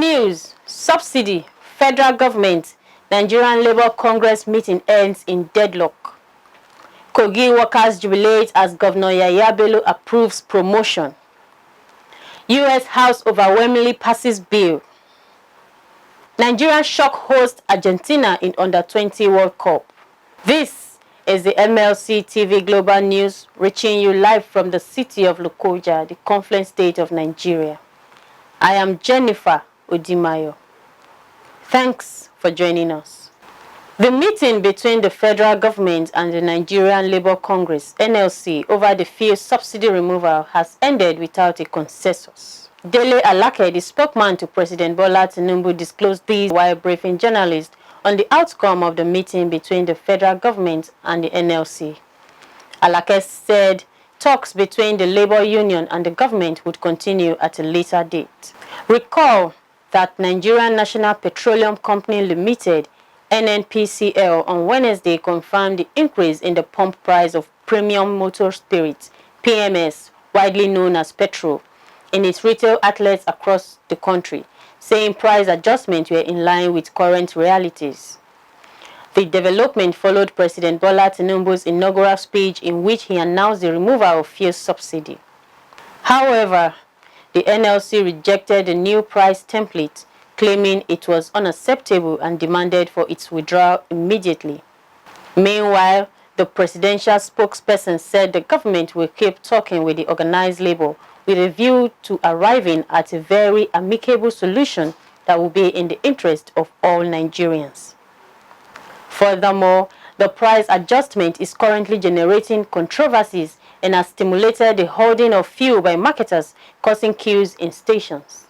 news, subsidy, federal government, Nigerian Labour Congress meeting ends in deadlock. KOGI workers jubilate as Governor BELLO approves promotion. U.S. House overwhelmingly passes bill. Nigeria shock host Argentina in Under-20 World Cup. This is the MLC TV Global News, reaching you live from the city of Lokoja, the Confluence State of Nigeria. I am Jennifer Odimayo. Thanks for joining us. The meeting between the federal government and the Nigerian Labour Congress, NLC, over the fuel subsidy removal has ended without a consensus. Dele Alake, the spokesman to President Bola Tinubu, disclosed this while briefing journalists on the outcome of the meeting between the federal government and the NLC. Alake said talks between the labor union and the government would continue at a later date. Recall that Nigerian National Petroleum Company Limited, NNPCL, on Wednesday confirmed the increase in the pump price of premium motor spirits, PMS, widely known as petrol, in its retail outlets across the country, saying price adjustments were in line with current realities. The development followed President Bola Tinubu's inaugural speech in which he announced the removal of fuel subsidy. However, the NLC rejected the new price template, claiming it was unacceptable and demanded for its withdrawal immediately. Meanwhile, the presidential spokesperson said the government will keep talking with the organized labor with a view to arriving at a very amicable solution that will be in the interest of all Nigerians. Furthermore, the price adjustment is currently generating controversies and has stimulated the hoarding of fuel by marketers, causing queues in stations.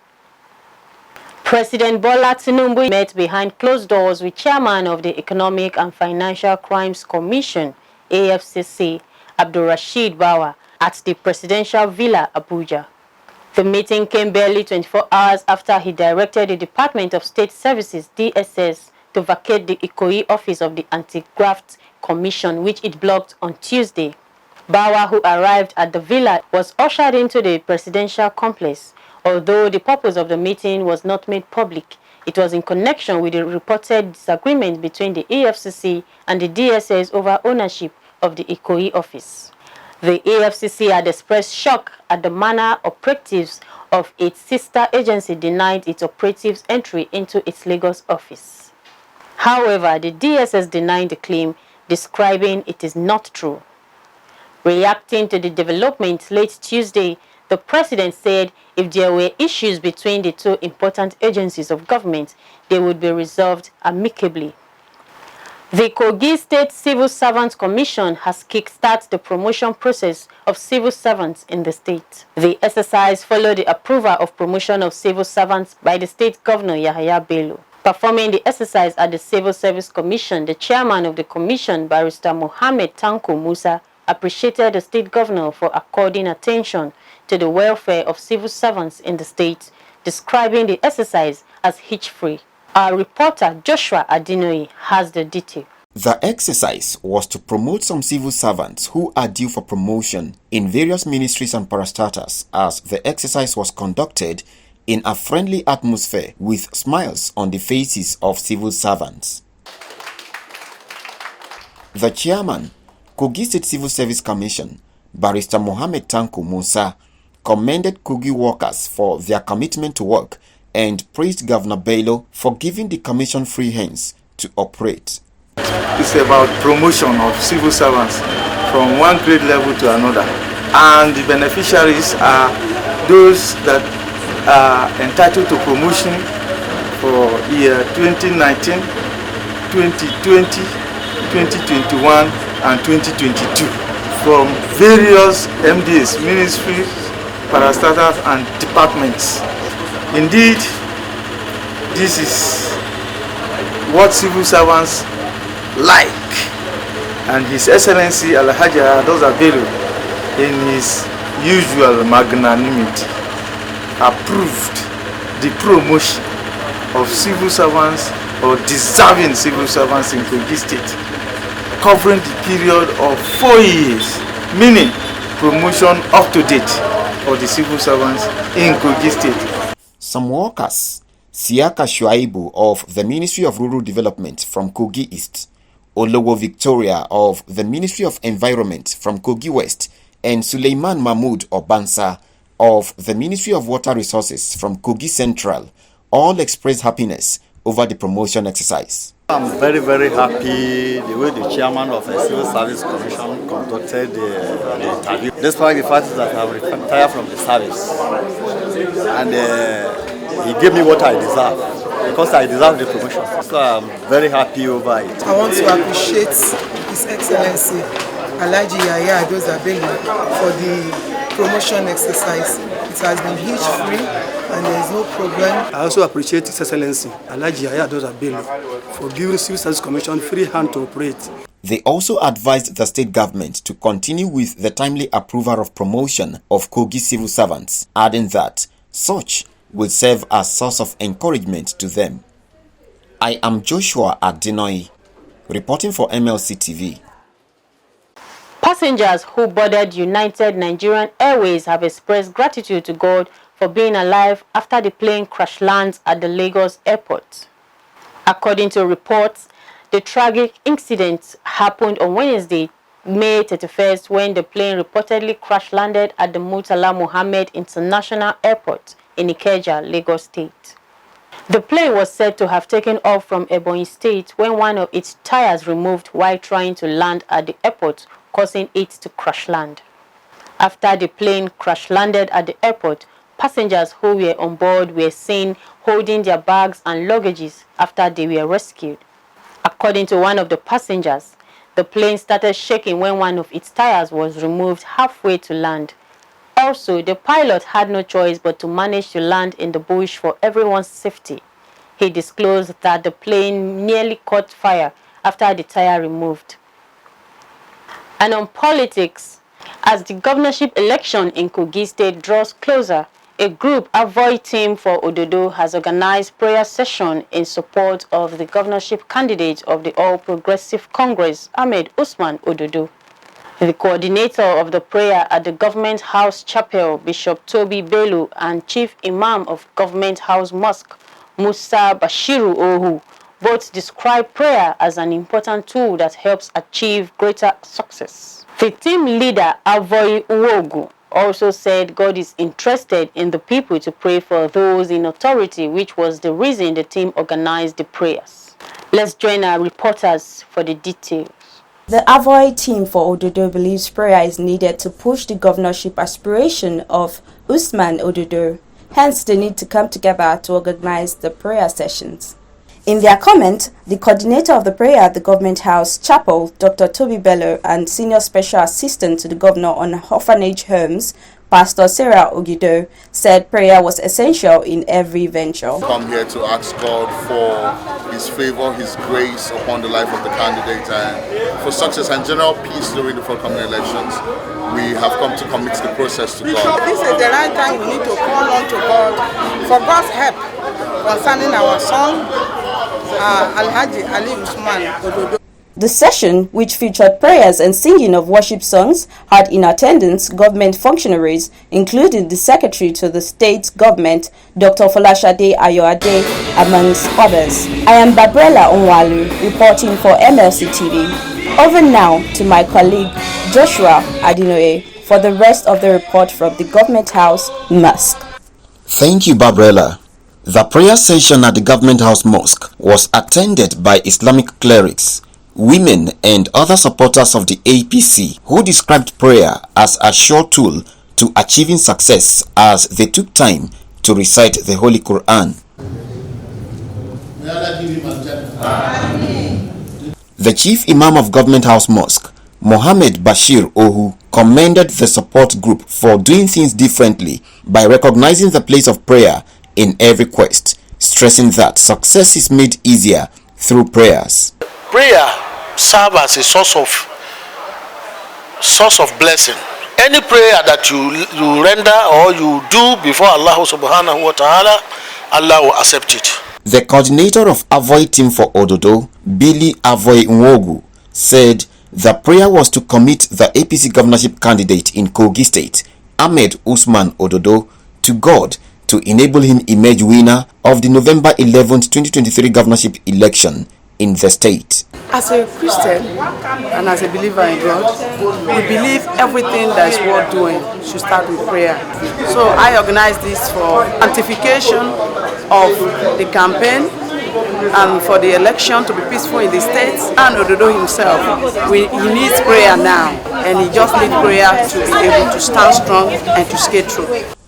President Bola Tinubu met behind closed doors with Chairman of the Economic and Financial Crimes Commission, AFCC, Abdulrasheed Bawa, at the Presidential Villa, Abuja. The meeting came barely 24 hours after he directed the Department of State Services, DSS, to vacate the Ikoyi office of the Anti-Graft Commission, which it blocked on Tuesday. Bawa, who arrived at the villa, was ushered into the presidential complex. Although the purpose of the meeting was not made public, it was in connection with the reported disagreement between the EFCC and the DSS over ownership of the Ikoyi office. The EFCC had expressed shock at the manner operatives of its sister agency denied its operatives entry into its Lagos office. However, the DSS denied the claim, describing it is not true. Reacting to the development late Tuesday, the president said if there were issues between the two important agencies of government, they would be resolved amicably. The KOGI State Civil Servants Commission has kick-started the promotion process of civil servants in the state. The exercise followed the approval of promotion of civil servants by the state governor BELLO. Performing the exercise at the Civil Service Commission, the chairman of the commission, Barrister Mohammed Tanko Musa, appreciated the state governor for according attention to the welfare of civil servants in the state, describing the exercise as hitch-free. Our reporter Joshua Adinoyi has the detail. The exercise was to promote some civil servants who are due for promotion in various ministries and parastatals, as the exercise was conducted in a friendly atmosphere with smiles on the faces of civil servants. The chairman, KOGI State Civil Service Commission, Barrister Mohammed Tanko Musa, commended KOGI workers for their commitment to work and praised Governor BELLO for giving the commission free hands to operate. It's about promotion of civil servants from one grade level to another, and the beneficiaries are those that are entitled to promotion for year 2019, 2020, 2021 and 2022 from various MDs, ministries, parastatals and departments. Indeed, this is what civil servants like, and His Excellency Alhaji Adoza Bello, in his usual magnanimity, approved the promotion of civil servants or deserving civil servants in KOGI State, covering the period of 4 years, meaning promotion up to date for the civil servants in KOGI State. Some workers Siaka Shuaibu of the Ministry of Rural Development from Kogi East, Olowo Victoria of the Ministry of Environment from Kogi West, and Suleiman Mahmoud Obansa of the Ministry of Water Resources from Kogi Central all expressed happiness over the promotion exercise. I'm very, very happy the way the chairman of the Civil Service Commission conducted the interview. Despite the fact that I'm retired from the service, and he gave me what I deserve, because I deserve the promotion. So I'm very happy over it. I want to appreciate His Excellency Alhaji Yahya Adoza Bello for the promotion exercise. It has been hitch-free and there is no problem. I also appreciate His Excellency Alhaji Yahya Adoza Bello for giving Civil Service Commission free hand to operate. They also advised the state government to continue with the timely approval of promotion of Kogi civil servants, adding that such will serve as source of encouragement to them. I am Joshua Adinoy, reporting for MLC TV. Passengers who boarded United Nigerian Airways have expressed gratitude to God for being alive after the plane crash lands at the Lagos airport. According to reports, the tragic incident happened on Wednesday, May 31st, when the plane reportedly crash landed at the Murtala Mohammed International Airport in Ikeja, Lagos State. The plane was said to have taken off from Ebonyi State when one of its tires removed while trying to land at the airport, causing it to crash land. After the plane crash landed at the airport, passengers who were on board were seen holding their bags and luggages after they were rescued. According to one of the passengers, the plane started shaking when one of its tires was removed halfway to land. Also, the pilot had no choice but to manage to land in the bush for everyone's safety. He disclosed that the plane nearly caught fire after the tire removed. And on politics, as the governorship election in Kogi State draws closer, a group Avoid Team for Ododo has organized prayer session in support of the governorship candidate of the All Progressive Congress, Ahmed Usman Ododo. The coordinator of the prayer at the Government House Chapel, Bishop Toby Bello, and Chief Imam of Government House Mosque, Musa Bashiru Ohu, both describe prayer as an important tool that helps achieve greater success. The team leader, Avoy Uwogu, also said God is interested in the people to pray for those in authority, which was the reason the team organized the prayers. Let's join our reporters for the details. The Avoid Team for Ododo believes prayer is needed to push the governorship aspiration of Usman Ododo. Hence, they need to come together to organize the prayer sessions. In their comment, the coordinator of the prayer at the Government House Chapel, Dr. Toby Bello, and Senior Special Assistant to the Governor on Orphanage Homes, Pastor Sarah Ogido, said prayer was essential in every venture. Come here to ask God for His favor, His grace upon the life of the candidate, and for success and general peace during the forthcoming elections. We have come to commit the process to God. This is the right time we need to call on to God for God's help concerning our son, Alhaji Ali Usman Ododo. The session, which featured prayers and singing of worship songs, had in attendance government functionaries, including the Secretary to the State Government, Dr. Folashade Ayoade, amongst others. I am Babrella Onwalu, reporting for MLC TV. Over now to my colleague Joshua Adinoye for the rest of the report from the Government House Mosque. Thank you, Babrella. The prayer session at the Government House Mosque was attended by Islamic clerics, women and other supporters of the APC who described prayer as a sure tool to achieving success as they took time to recite the Holy Quran. The Chief Imam of Government House Mosque, Mohammed Bashir Ohu, commended the support group for doing things differently by recognizing the place of prayer in every quest, stressing that success is made easier through prayers. Prayer serves as a source of blessing. Any prayer that you render or you do before Allah subhanahu wa ta'ala, Allah will accept it. The coordinator of Avoid Team for Ododo, Billy Avoy Nwogu, said the prayer was to commit the APC governorship candidate in Kogi State, Ahmed Usman Ododo, to God to enable him emerge winner of the November 11, 2023 governorship election in the state. As a Christian and as a believer in God, we believe everything that is worth doing should start with prayer. So I organized this for sanctification of the campaign and for the election to be peaceful in the states. And Ododo himself, he needs prayer now, and he just needs prayer to be able to stand strong and to skate through.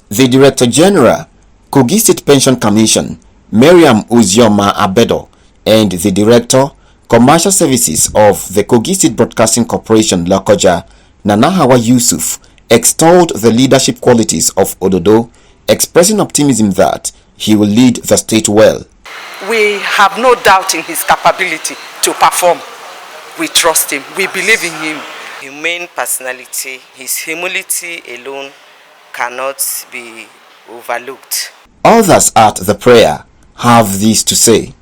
The Director General, KOGI State Pension Commission, Miriam Uzioma Abedo, and the Director, Commercial Services of the KOGI State Broadcasting Corporation, Lokoja, Nanahawa Yusuf, extolled the leadership qualities of Ododo, expressing optimism that he will lead the state well. We have no doubt in his capability to perform. We trust him. We believe in him. Humane personality, his humility alone cannot be overlooked. Others at the prayer have this to say.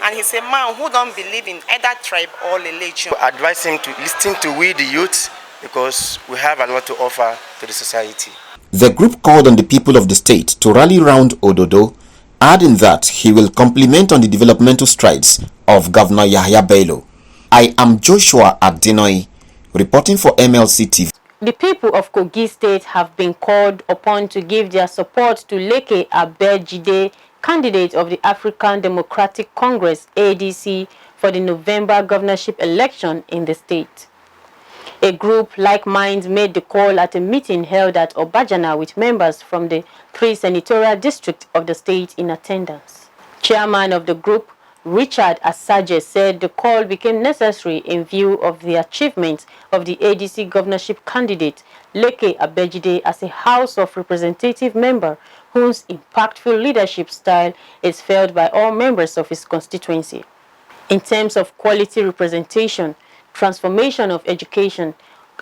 And he's a man who don't believe in either tribe or religion. I advise him to listen to we the youth because we have a lot to offer to the society. The group called on the people of the state to rally round Ododo, adding that he will compliment on the developmental strides of Governor Yahya Bello. I am Joshua Adinoy, reporting for MLC TV. The people of Kogi State have been called upon to give their support to Leke Abejide, candidate of the African Democratic Congress (ADC) for the November governorship election in the state. A group like minds made the call at a meeting held at Obajana with members from the 3 senatorial districts of the state in attendance. Chairman of the group, Richard Asaje, said the call became necessary in view of the achievements of the ADC governorship candidate Leke Abejide as a House of Representative member whose impactful leadership style is felt by all members of his constituency. In terms of quality representation, transformation of education,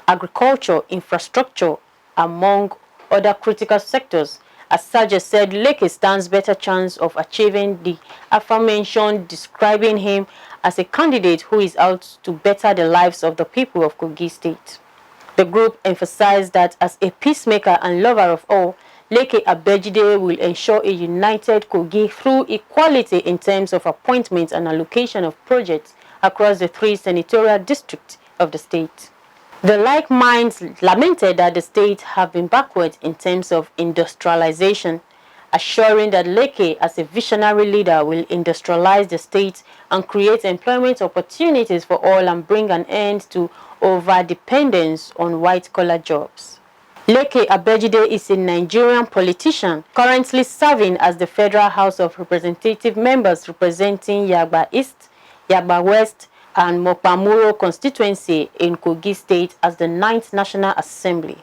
agriculture, infrastructure, among other critical sectors, Asaje said Leke stands better chance of achieving the aforementioned, describing him as a candidate who is out to better the lives of the people of Kogi State. The group emphasized that as a peacemaker and lover of all, Leke Abejide will ensure a united Kogi through equality in terms of appointments and allocation of projects across the 3 senatorial districts of the state. The like minds lamented that the state have been backward in terms of industrialization, assuring that Leke as a visionary leader will industrialize the state and create employment opportunities for all and bring an end to over-dependence on white-collar jobs. Leke Abejide is a Nigerian politician currently serving as the Federal House of Representative members representing Yagba East, Yagba West, and Mopamuro constituency in Kogi State as the 9th National Assembly.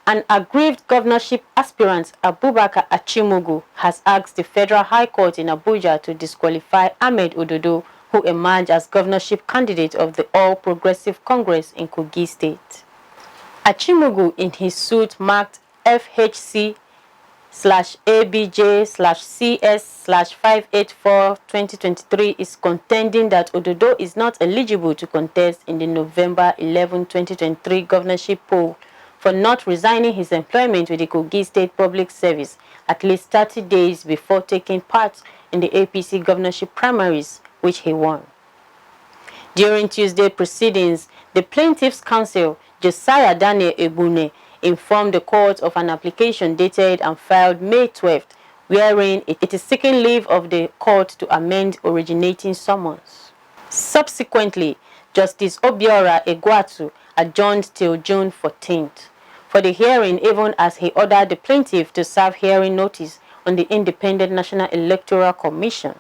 An aggrieved governorship aspirant, Abubakar Achimugu, has asked the Federal High Court in Abuja to disqualify Ahmed Ododo, who emerged as governorship candidate of the All Progressive Congress in Kogi State. Achimugu, in his suit marked FHC/ABJ/CS/584/2023, is contending that Ododo is not eligible to contest in the November 11, 2023 governorship poll for not resigning his employment with the Kogi State Public Service at least 30 days before taking part in the APC governorship primaries, which he won. During Tuesday proceedings, the plaintiff's counsel, Josiah Daniel Ebune, informed the court of an application dated and filed May 12th, wherein it is seeking leave of the court to amend originating summons. Subsequently, Justice Obiora Egwatu adjourned till June 14th for the hearing, even as he ordered the plaintiff to serve hearing notice on the Independent National Electoral Commission.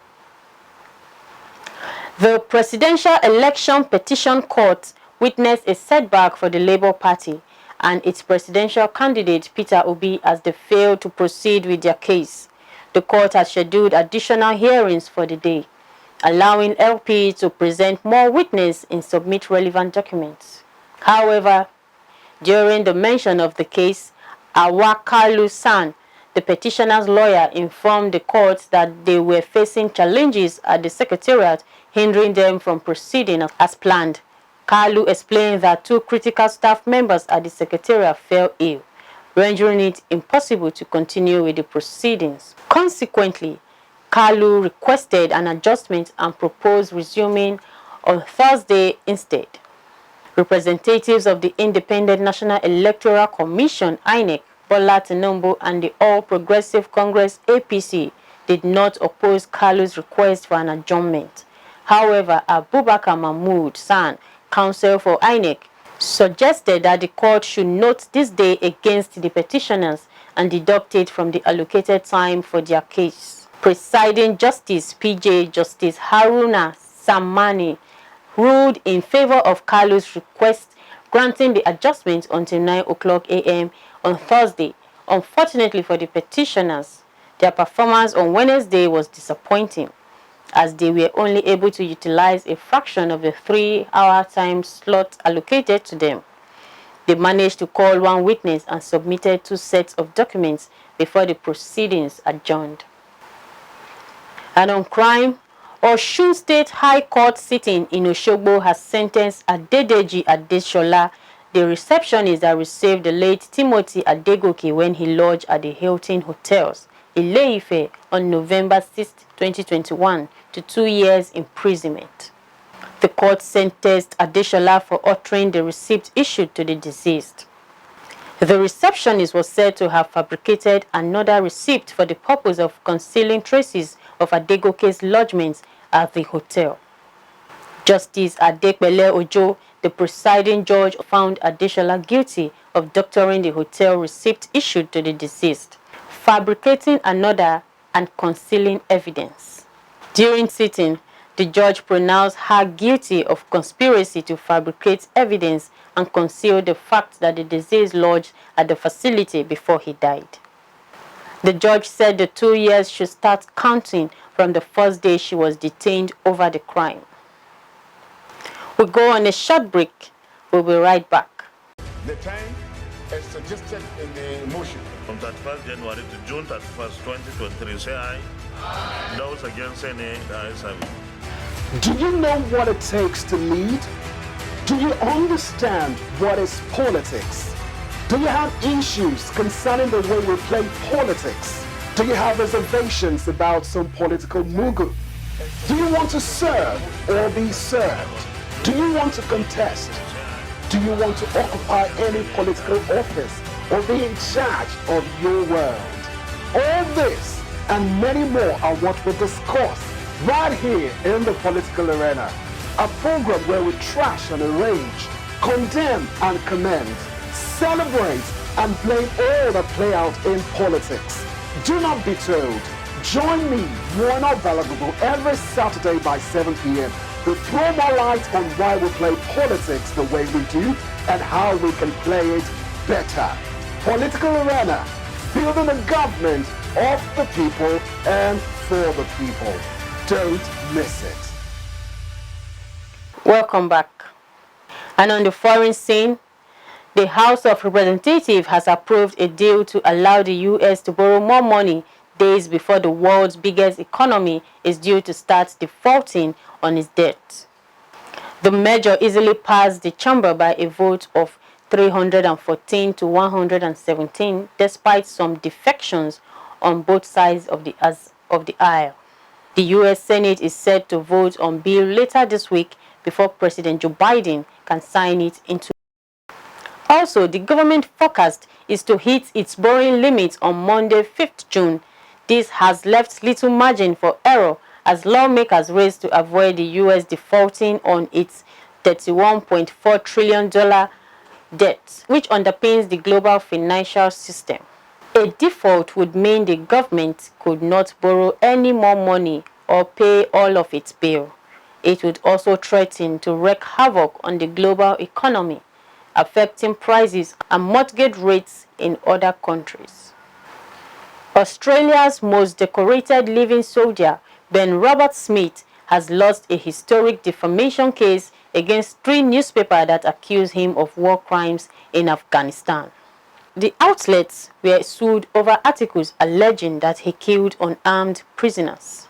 The Presidential Election Petition Court witnessed a setback for the Labour Party and its presidential candidate Peter Obi as they failed to proceed with their case. The court has scheduled additional hearings for the day, allowing LP to present more witnesses and submit relevant documents. However, during the mention of the case, Awakalu San, the petitioner's lawyer, informed the court that they were facing challenges at the secretariat hindering them from proceeding as planned. Kalu explained that 2 critical staff members at the secretariat fell ill, rendering it impossible to continue with the proceedings. Consequently, Kalu requested an adjustment and proposed resuming on Thursday instead. Representatives of the Independent National Electoral Commission (INEC), Bola Tinubu, and the All Progressive Congress (APC) did not oppose Kalu's request for an adjournment. However, Abubakar Mahmood San, counsel for INEC, suggested that the court should note this day against the petitioners and deduct it from the allocated time for their case. Presiding Justice PJ Justice Haruna Samani ruled in favor of Kalu's request, granting the adjustment until 9:00 a.m. on Thursday. Unfortunately for the petitioners, their performance on Wednesday was disappointing, as they were only able to utilize a fraction of the 3-hour time slot allocated to them. They managed to call one witness and submitted 2 sets of documents before the proceedings adjourned. And on crime, Osun State High Court sitting in Osogbo has sentenced Adedeji Adeshola, the receptionist that received the late Timothy Adegoke when he lodged at the Hilton Hotels, Ile-Ife, on November 6, 2021, to 2 years imprisonment. The court sentenced Adeshola for uttering the receipt issued to the deceased. The receptionist was said to have fabricated another receipt for the purpose of concealing traces of Adegoke's lodgement at the hotel. Justice Adekbele Ojo, the presiding judge, found Adeshola guilty of doctoring the hotel receipt issued to the deceased, fabricating another, and concealing evidence. During sitting, the judge pronounced her guilty of conspiracy to fabricate evidence and conceal the fact that the deceased lodged at the facility before he died. The judge said the 2 years should start counting from the first day she was detained over the crime. We'll go on a short break. We'll be right back. The time as suggested in the motion. From 31st January to June 31st, 2023, say aye. Those against any ayes have it. Do you know what it takes to lead? Do you understand what is politics? Do you have issues concerning the way we play politics? Do you have reservations about some political mugu? Do you want to serve or be served? Do you want to contest? Do you want to occupy any political office or be in charge of your world? All this and many more are what we discuss right here in the political arena. A program where we trash and arrange, condemn and commend, celebrate and blame all that play out in politics. Do not be told. Join me, Warner Balagubo, every Saturday by 7 p.m. to throw more light on why we play politics the way we do and how we can play it better. Political arena, building a government of the people and for the people. Don't miss it. Welcome back. And on the foreign scene, the House of Representatives has approved a deal to allow the U.S. to borrow more money days before the world's biggest economy is due to start defaulting on its debt. The measure easily passed the chamber by a vote of 314 to 117, despite some defections on both sides of the aisle. The U.S. Senate is set to vote on bill later this week before President Joe Biden can sign it into law. Also, the government forecast is to hit its borrowing limit on Monday, 5th June. This has left little margin for error as lawmakers race to avoid the U.S. defaulting on its $31.4 trillion debt, which underpins the global financial system. A default would mean the government could not borrow any more money or pay all of its bill. It would also threaten to wreak havoc on the global economy, affecting prices and mortgage rates in other countries. Australia's most decorated living soldier, Ben Robert Smith, has lost a historic defamation case against 3 newspapers that accuse him of war crimes in Afghanistan. The outlets were sued over articles alleging that he killed unarmed prisoners.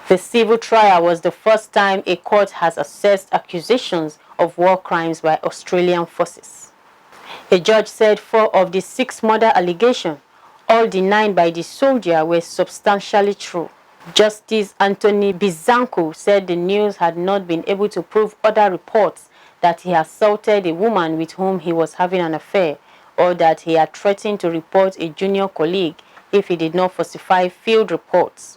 The civil trial was the first time a court has assessed accusations of war crimes by Australian forces. A judge said 4 of the 6 murder allegations, all denied by the soldier, were substantially true. Justice Anthony Bizanco said the news had not been able to prove other reports that he assaulted a woman with whom he was having an affair, or that he had threatened to report a junior colleague if he did not falsify field reports.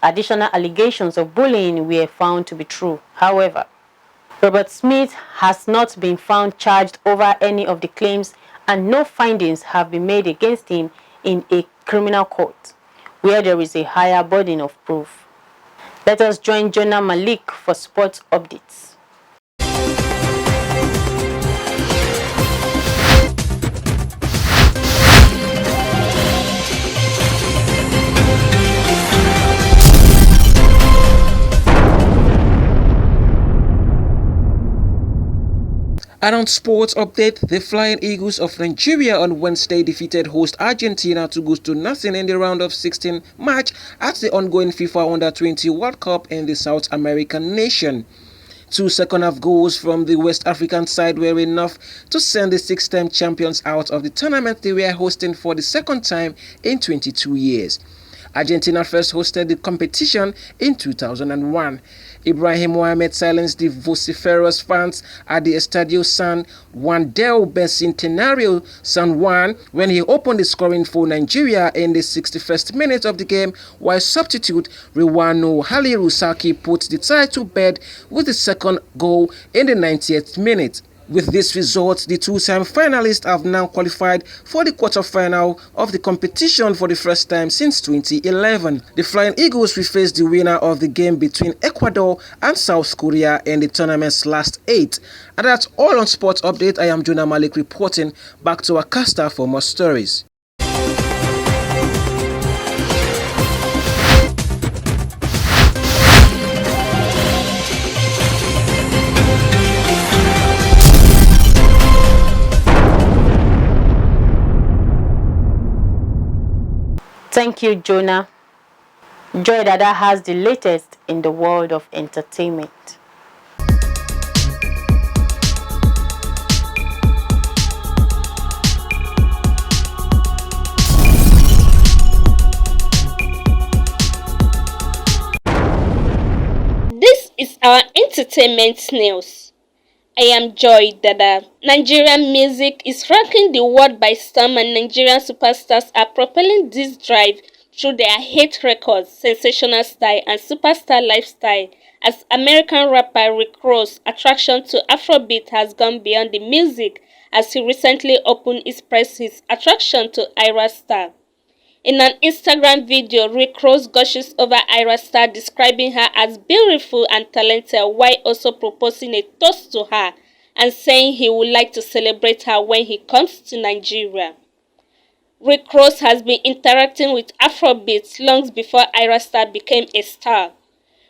Additional allegations of bullying were found to be true. However, Robert Smith has not been found charged over any of the claims, and no findings have been made against him in a criminal court, where there is a higher burden of proof. Let us join Jonah Malik for sports updates. And on sports update, the Flying Eagles of Nigeria on Wednesday defeated host Argentina 2-0 in the round of 16 match at the ongoing FIFA Under-20 World Cup in the South American nation. 2 second-half goals from the West African side were enough to send the 6-time champions out of the tournament they were hosting for the second time in 22 years. Argentina first hosted the competition in 2001. Ibrahim Mohamed silenced the vociferous fans at the Estadio San Juan del Bicentenario San Juan when he opened the scoring for Nigeria in the 61st minute of the game, while substitute Riwano Halirusaki put the tie to bed with the second goal in the 90th minute. With this result, the 2-time finalists have now qualified for the quarter-final of the competition for the first time since 2011. The Flying Eagles will face the winner of the game between Ecuador and South Korea in the tournament's last 8. And that's all on Sports Update. I am Jonah Malik reporting. Back to Akasta for more stories. Thank you, Jonah. Joy Dada has the latest in the world of entertainment. This is our entertainment news. I am Joy Dada. Nigerian music is rocking the world by storm, and Nigerian superstars are propelling this drive through their hit records, sensational style, and superstar lifestyle, as American rapper Rick Ross' attraction to Afrobeat has gone beyond the music, as he recently openly expressed his attraction to Ira Star. In an Instagram video, Rick Ross gushes over Ira Star, describing her as beautiful and talented, while also proposing a toast to her and saying he would like to celebrate her when he comes to Nigeria. Rick Ross has been interacting with Afrobeats long before Ira Star became a star.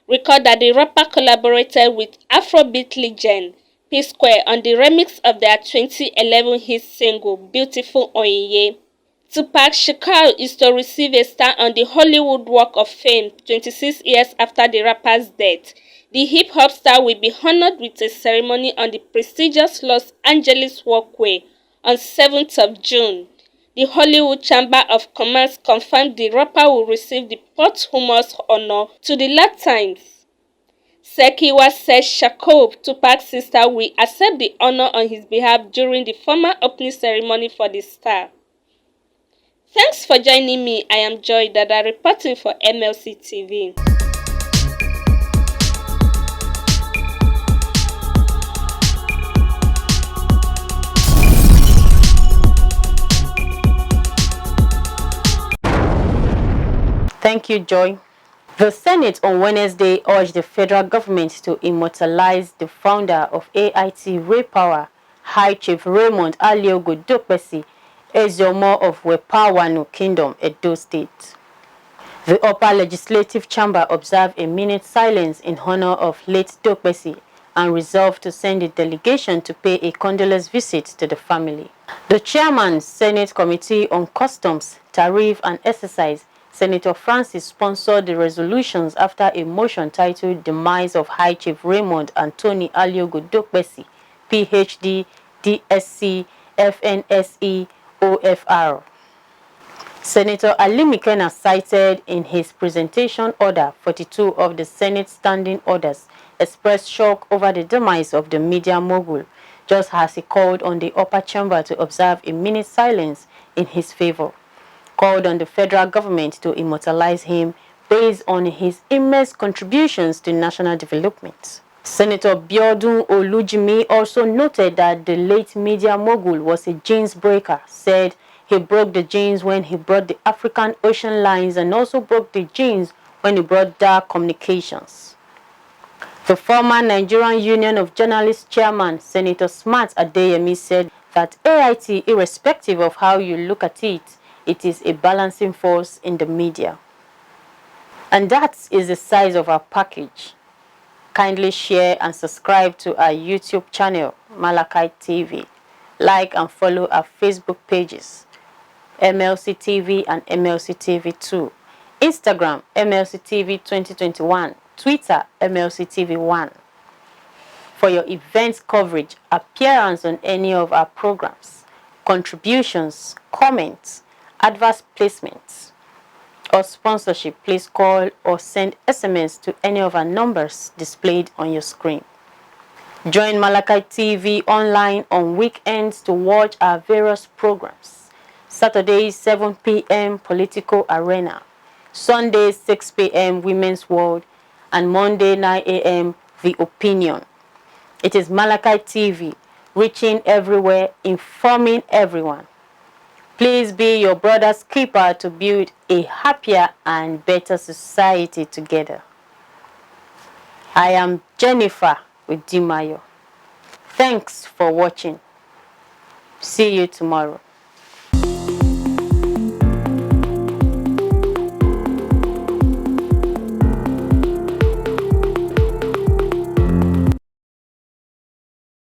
Recall that the rapper collaborated with Afrobeat legend P-Square on the remix of their 2011 hit single Beautiful Onyinye. Tupac Shakur is to receive a star on the Hollywood Walk of Fame 26 years after the rapper's death. The hip-hop star will be honored with a ceremony on the prestigious Los Angeles Walkway on 7th of June. The Hollywood Chamber of Commerce confirmed the rapper will receive the posthumous honor to the Latins. Sekiwa said Shakur, Tupac's sister, will accept the honor on his behalf during the formal opening ceremony for the star. Thanks for joining me. I am Joy Dada reporting for MLC TV. Thank you, Joy. The Senate on Wednesday urged the federal government to immortalize the founder of AIT Ray Power, High Chief Raymond Aliogo Dokpesi, Ezomo of Wepawanu Kingdom, Edo State. The upper legislative chamber observed a minute silence in honor of late Dokpesi and resolved to send a delegation to pay a condolence visit to the family. The chairman, Senate Committee on Customs, Tariff and Exercise, Senator Francis, sponsored the resolutions after a motion titled Demise of High Chief Raymond Anthony Aliogo Dokpesi, PhD, DSc, FNSE-OFR. Senator Ali Mikena cited in his presentation order 42 of the Senate standing orders expressed shock over the demise of the media mogul, just as he called on the upper chamber to observe a minute's silence in his favor, called on the federal government to immortalize him based on his immense contributions to national development. Senator Biodun Olujimi also noted that the late media mogul was a jeans breaker, said he broke the jeans when he brought the African Ocean Lines and also broke the jeans when he brought dark communications. The former Nigerian Union of Journalists chairman, Senator Smart Adeyemi, said that AIT, irrespective of how you look at it, it is a balancing force in the media. And that is the size of our package. Kindly share and subscribe to our YouTube channel, Malachi TV. Like and follow our Facebook pages, MLC TV and MLC TV 2. Instagram, MLC TV 2021. Twitter, MLC TV 1. For your event coverage, appearance on any of our programs, contributions, comments, adverse placements, or sponsorship, please call or send SMS to any of our numbers displayed on your screen. Join Malachi TV online on weekends to watch our various programs. Saturdays, 7 p.m. Political Arena. Sundays, 6 p.m. Women's World. And Monday, 9 a.m. The Opinion. It is Malachi TV, reaching everywhere, informing everyone. Please be your brother's keeper to build a happier and better society together. I am Jennifer with Dimayo. Thanks for watching. See you tomorrow.